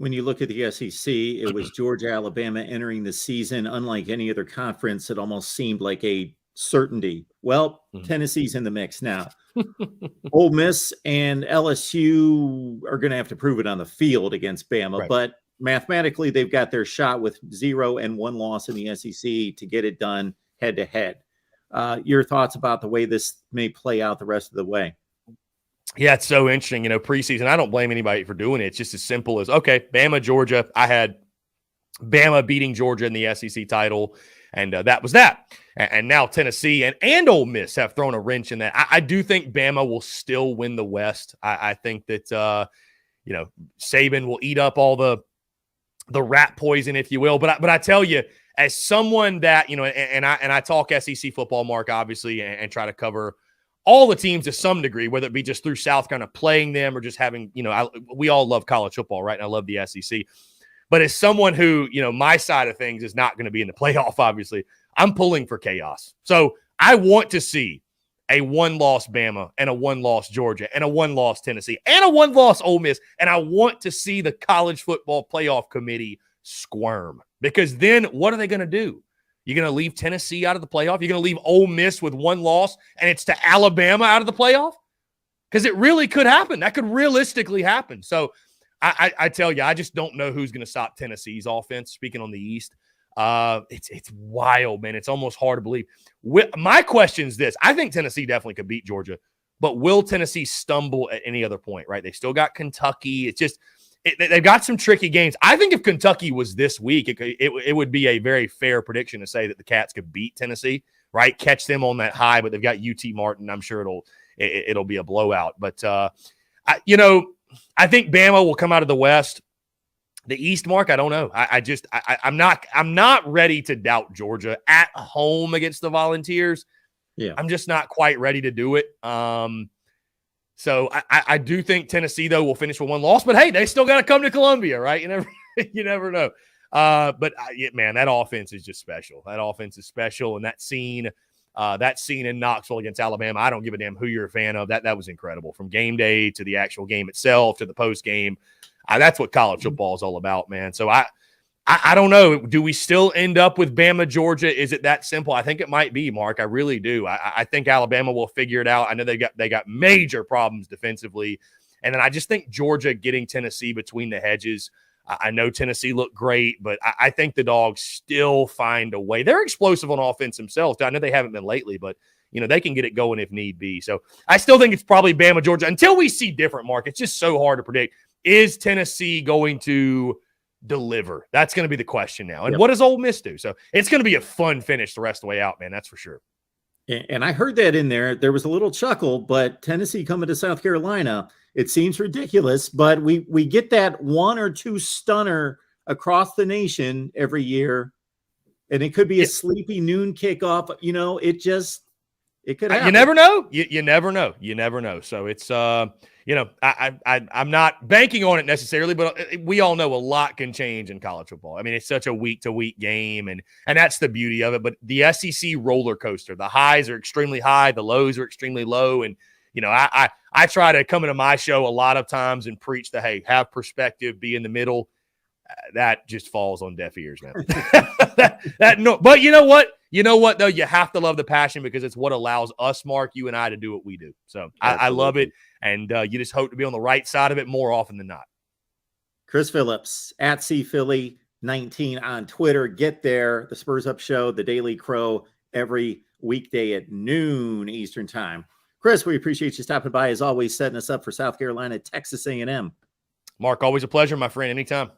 when you look at the SEC, it was Georgia, Alabama entering the season. Unlike any other conference, it almost seemed like a certainty. Well, Tennessee's in the mix now. Ole Miss and LSU are going to have to prove it on the field against Bama, Right. but mathematically, they've got their shot with 0 and 1 loss in the SEC to get it done head to head. Your thoughts about the way this may play out the rest of the way? Yeah, it's so interesting. Preseason, I don't blame anybody for doing it. It's just as simple as, okay, Bama, Georgia. I had Bama beating Georgia in the SEC title, and that was that. And now Tennessee and Ole Miss have thrown a wrench in that. I do think Bama will still win the West. I think that, Saban will eat up all the rat poison, if you will. But I tell you, as someone that, and I talk SEC football, Mark, obviously, and try to cover all the teams to some degree, whether it be just through South kind of playing them or just having, we all love college football, right? And I love the SEC. But as someone who, my side of things is not going to be in the playoff, obviously, I'm pulling for chaos. So I want to see a 1-loss Bama and a 1-loss Georgia and a 1-loss Tennessee and a 1-loss Ole Miss. And I want to see the college football playoff committee squirm, because then what are they going to do? You're going to leave Tennessee out of the playoff? You're going to leave Ole Miss with 1 loss and it's to Alabama out of the playoff? Because it really could happen. That could realistically happen. So I tell you, I just don't know who's going to stop Tennessee's offense. Speaking on the East, it's wild, man. It's almost hard to believe. My question is this. I think Tennessee definitely could beat Georgia, but will Tennessee stumble at any other point, right? They still got Kentucky. It's just they've got some tricky games. I think if Kentucky was this week, it would be a very fair prediction to say that the Cats could beat Tennessee, right? Catch them on that high, but they've got UT Martin. I'm sure it'll be a blowout. But, I think Bama will come out of the West. The East, Mark, I don't know. I'm not ready to doubt Georgia at home against the Volunteers. Yeah, I'm just not quite ready to do it. So I do think Tennessee, though, will finish with 1 loss. But, hey, they still got to come to Columbia, right? You never know. But, man, that offense is just special. That offense is special. And that scene in Knoxville against Alabama, I don't give a damn who you're a fan of. That was incredible. From game day to the actual game itself to the post game. That's what college football is all about, man. So I don't know. Do we still end up with Bama, Georgia? Is it that simple? I think it might be, Mark. I really do. I think Alabama will figure it out. I know they got major problems defensively. And then I just think Georgia getting Tennessee between the hedges. I know Tennessee looked great, but I think the Dogs still find a way. They're explosive on offense themselves. I know they haven't been lately, but they can get it going if need be. So I still think it's probably Bama, Georgia. Until we see different, Mark, it's just so hard to predict. Is Tennessee going to deliver? That's going to be the question now. And What does Ole Miss do? So it's going to be a fun finish the rest of the way out, man. That's for sure. And I heard that in there. There was a little chuckle, but Tennessee coming to South Carolina, it seems ridiculous, but we get that 1 or 2 stunner across the nation every year, and it could be a sleepy noon kickoff. It could happen. You never know. You never know. So it's I'm not banking on it necessarily, but we all know a lot can change in college football. I mean, it's such a week-to-week game, and that's the beauty of it. But the SEC roller coaster, the highs are extremely high, the lows are extremely low, and I try to come into my show a lot of times and preach that, hey, have perspective, be in the middle. That just falls on deaf ears, man. But you know what? Though? You have to love the passion, because it's what allows us, Mark, you and I, to do what we do. So I love it, and you just hope to be on the right side of it more often than not. Chris Phillips, at CPhilly19 on Twitter. Get there. The Spurs Up Show, the Daily Crow, every weekday at noon Eastern Time. Chris, we appreciate you stopping by, as always, setting us up for South Carolina, Texas A&M. Mark, always a pleasure, my friend. Anytime.